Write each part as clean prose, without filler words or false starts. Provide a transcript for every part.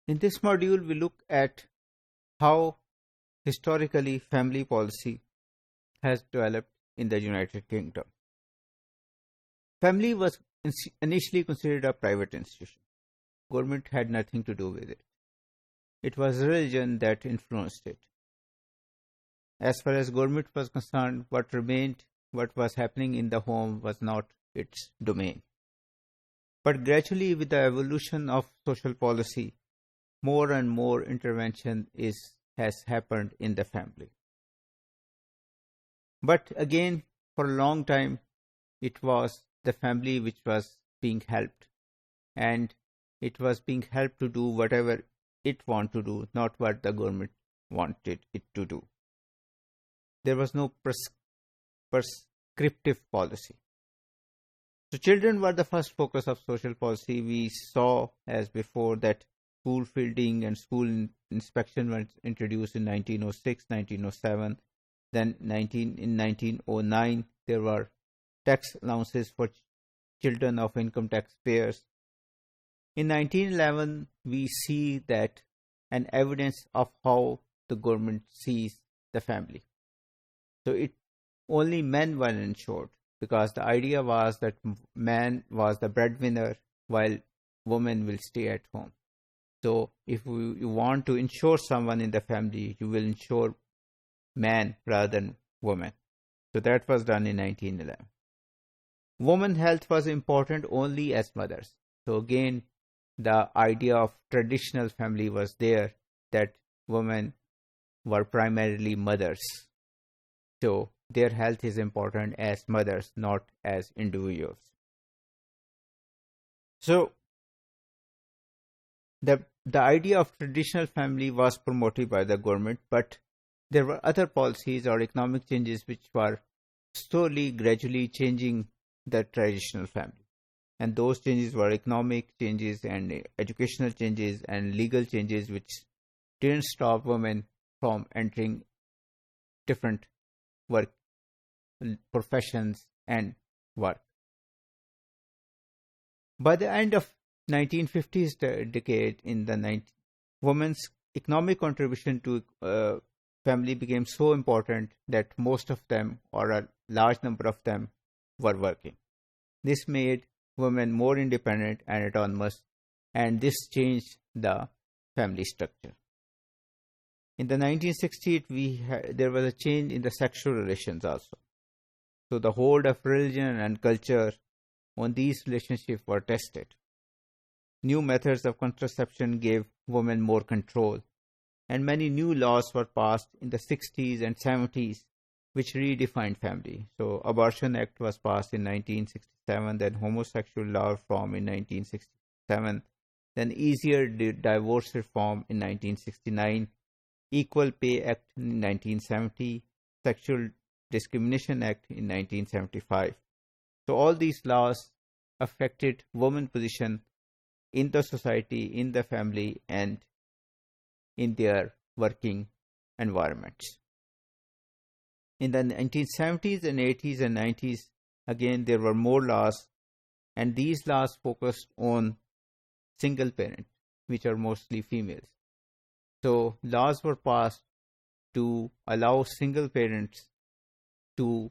In this module, we look at how historically family policy has developed in the United Kingdom. Family was initially considered a private institution. Government had nothing to do with it. It was religion that influenced it. As far as government was concerned, what was happening in the home was not its domain. But gradually, with the evolution of social policy, more and more intervention has happened in the family. But again, for a long time, it was the family which was being helped, and it was being helped to do whatever it wanted to do, not what the government wanted it to do. There was no prescriptive policy. So children were the first focus of social policy. We saw as before that school fielding and school inspection were introduced in 1906, 1907. Then in 1909, there were tax allowances for children of income taxpayers. In 1911, we see that an evidence of how the government sees the family. So only men were insured, because the idea was that man was the breadwinner while women will stay at home. So if you want to insure someone in the family, you will insure man rather than woman. So that was done in 1911. Women's health was important only as mothers. So again, the idea of traditional family was there, that women were primarily mothers. So their health is important as mothers, not as individuals. So the idea of traditional family was promoted by the government, but there were other policies or economic changes which were slowly, gradually changing the traditional family. And those changes were economic changes and educational changes and legal changes, which didn't stop women from entering different work professions and work. By the end of 1950s decade, women's economic contribution to family became so important that most of them, or a large number of them, were working. This made women more independent and autonomous, and this changed the family structure. In the 1960s, there was a change in the sexual relations also. So the hold of religion and culture on these relationships were tested. New methods of contraception gave women more control, and many new laws were passed in the 60s and 70s which redefined family. So Abortion Act was passed in 1967, then Homosexual Law Reform in 1967, then Easier Divorce Reform in 1969, Equal Pay Act in 1970, Sexual Discrimination Act in 1975. So all these laws affected women's position in the society, in the family, and in their working environments. In the 1970s and 80s and 90s, again, there were more laws, and these laws focused on single parents, which are mostly females. So laws were passed to allow single parents to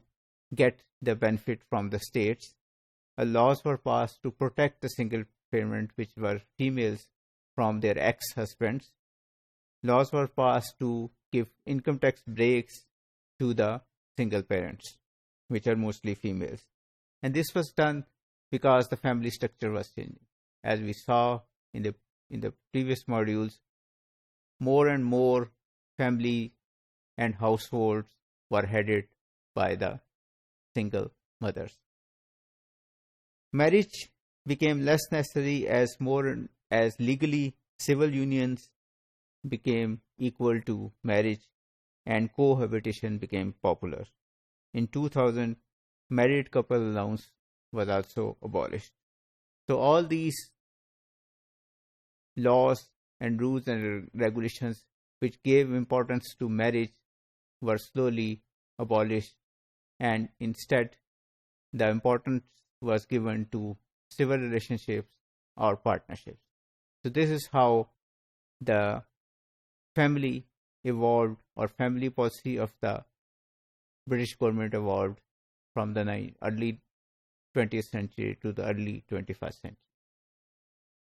get the benefit from the states. Laws were passed to protect the single parent, which were females, from their ex-husbands. Laws were passed to give income tax breaks to the single parents, which are mostly females. And this was done because the family structure was changing. As we saw in the previous modules, more and more family and households were headed by the single mothers. Marriage became less necessary as legally civil unions became equal to marriage, and cohabitation became popular. In 2000, married couple allowance was also abolished. So all these laws and rules and regulations which gave importance to marriage were slowly abolished, and instead the importance was given to civil relationships or partnerships. So this is how the family evolved, or family policy of the British government evolved from the early 20th century to the early 21st century.